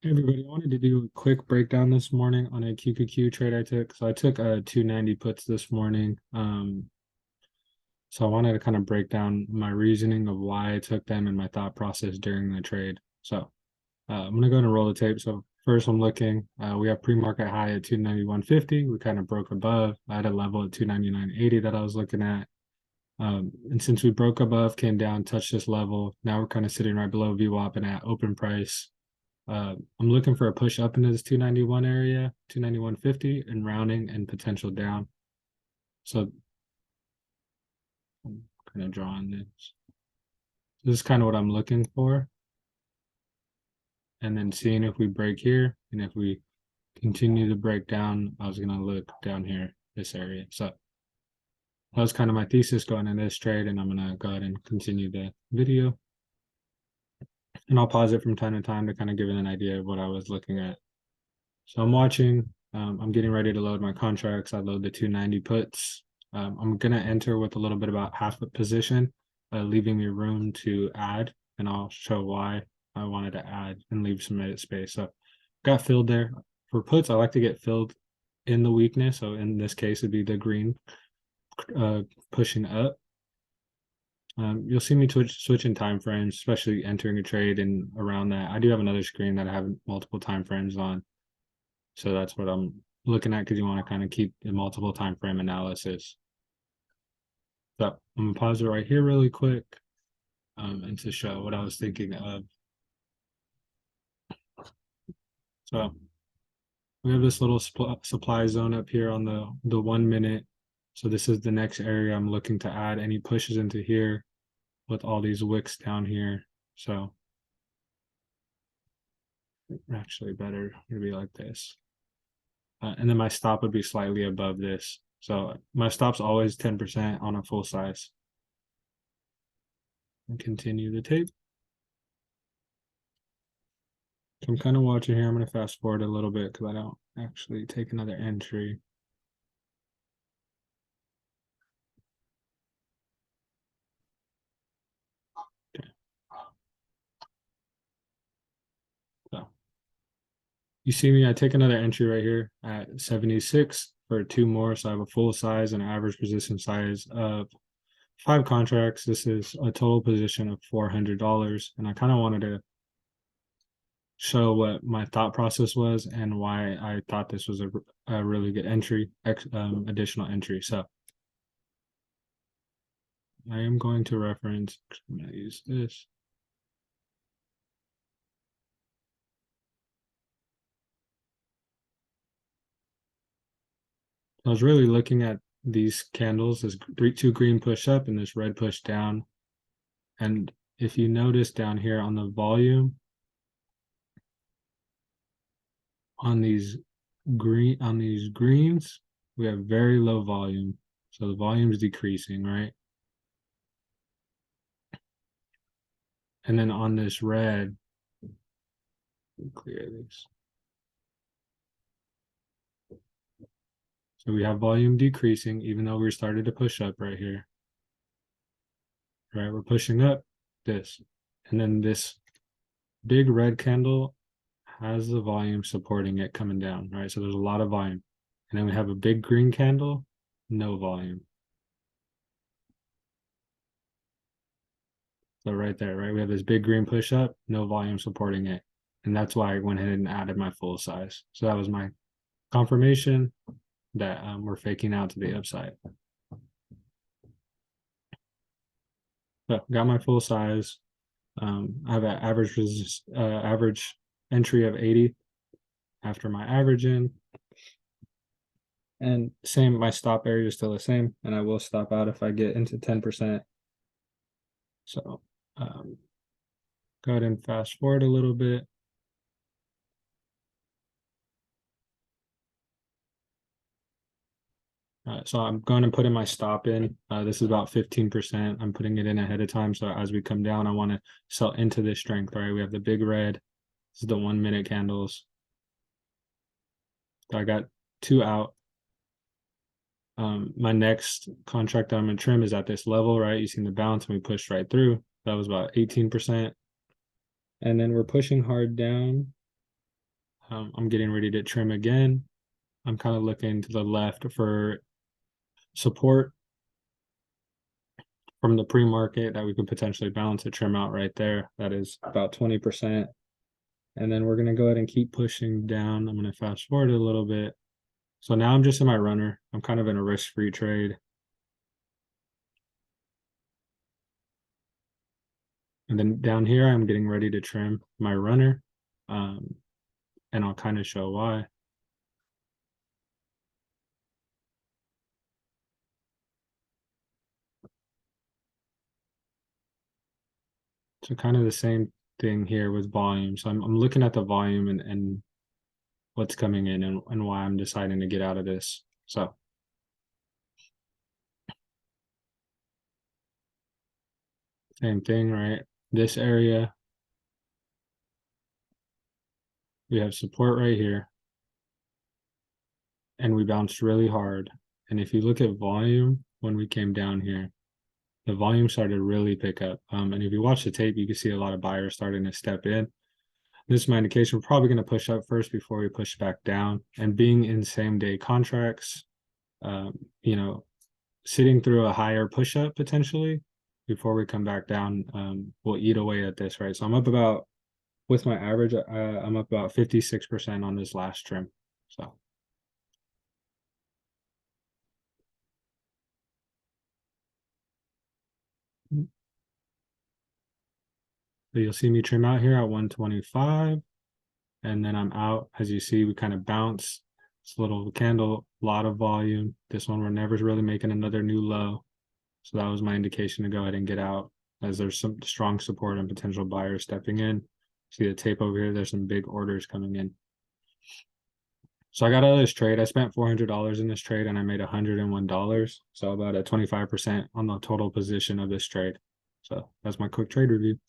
Hey everybody, I wanted to do a quick breakdown this morning on a QQQ trade I took. So I took 290 puts this morning. So I wanted to kind of break down my reasoning of why I took them and my thought process during the trade. So I'm gonna go and roll the tape. So first I'm looking, we have pre-market high at 291.50. We kind of broke above. I had a level at 299.80 that I was looking at. And since we broke above, came down, touched this level, now we're kind of sitting right below VWAP and at open price. I'm looking for a push up into this 291 area, 291.50, and rounding and potential down. So I'm kind of drawing this. This is kind of what I'm looking for. And then seeing if we break here, and if we continue to break down, I was going to look down here, this area. So that was kind of my thesis going in this trade, and I'm going to go ahead and continue the video. And I'll pause it from time to time to kind of give it an idea of what I was looking at. So I'm watching. I'm getting ready to load my contracts. I load the 290 puts. I'm going to enter with a little bit about half a position, leaving me room to add, and I'll show why I wanted to add and leave some edit space. So got filled there. For puts, I like to get filled in the weakness. So in this case, it'd be the green pushing up. You'll see me switch in time frames, especially entering a trade and around that. I do have another screen that I have multiple time frames on. So that's what I'm looking at because you want to kind of keep the multiple time frame analysis. So I'm gonna pause it right here really quick and to show what I was thinking of. So we have this little supply zone up here on the 1 minute. So this is the next area I'm looking to add any pushes into here with all these wicks down here. So actually better to be like this. And then my stop would be slightly above this. So my stop's always 10% on a full size. And continue the tape. So I'm kind of watching here. I'm going to fast forward a little bit because I don't actually take another entry. Okay. So you see me, I take another entry right here at 76 for two more. So I have a full size and average position size of 5 contracts. This is a total position of $400. And I kind of wanted to show what my thought process was and why I thought this was a really good entry, additional entry. So I am going to reference, I'm going to use this. I was really looking at these candles, this two green push up and this red push down. And if you notice down here on the volume, on these greens, we have very low volume. So the volume is decreasing, right? And then on this red, clear this. So we have volume decreasing, even though we started to push up right here. Right, we're pushing up this. And then this big red candle has the volume supporting it coming down, right? So there's a lot of volume. And then we have a big green candle, no volume. So right there, right? We have this big green push up, no volume supporting it. And that's why I went ahead and added my full size. So that was my confirmation that we're faking out to the upside. So got my full size. I have an average entry of 80 after my average in. And same, my stop area is still the same, and I will stop out if I get into 10%. So go ahead and fast forward a little bit. So I'm going to put in my stop in. This is about 15%. I'm putting it in ahead of time. So as we come down, I want to sell into this strength, right? We have the big red. This is the 1 minute candles. So I got 2 out. My next contract that I'm going to trim is at this level, right? You see the bounce and we pushed right through. That was about 18%. And then we're pushing hard down. I'm getting ready to trim again. I'm kind of looking to the left for support from the pre-market that we could potentially balance a trim out right there. That is about 20%. And then we're going to go ahead and keep pushing down. I'm going to fast forward a little bit. So now I'm just in my runner. I'm kind of in a risk-free trade. And then down here, I'm getting ready to trim my runner. And I'll kind of show why. So kind of the same thing here with volume. So I'm looking at the volume and what's coming in and why I'm deciding to get out of this. So same thing, right? This area, we have support right here, and we bounced really hard. And if you look at volume, when we came down here, the volume started to really pick up. And if you watch the tape, you can see a lot of buyers starting to step in. This is my indication we're probably going to push up first before we push back down. And being in same day contracts, you know, sitting through a higher push up potentially before we come back down will eat away at this, right? So I'm up about, with my average, I'm up about 56% on this last trim. So you'll see me trim out here at 125, and then I'm out. As you see, we kind of bounce. This little candle, a lot of volume. This one, we're never really making another new low. So that was my indication to go ahead and get out, as there's some strong support and potential buyers stepping in. See the tape over here, there's some big orders coming in. So I got out of this trade. I spent $400 in this trade and I made $101. So about a 25% on the total position of this trade. So that's my quick trade review.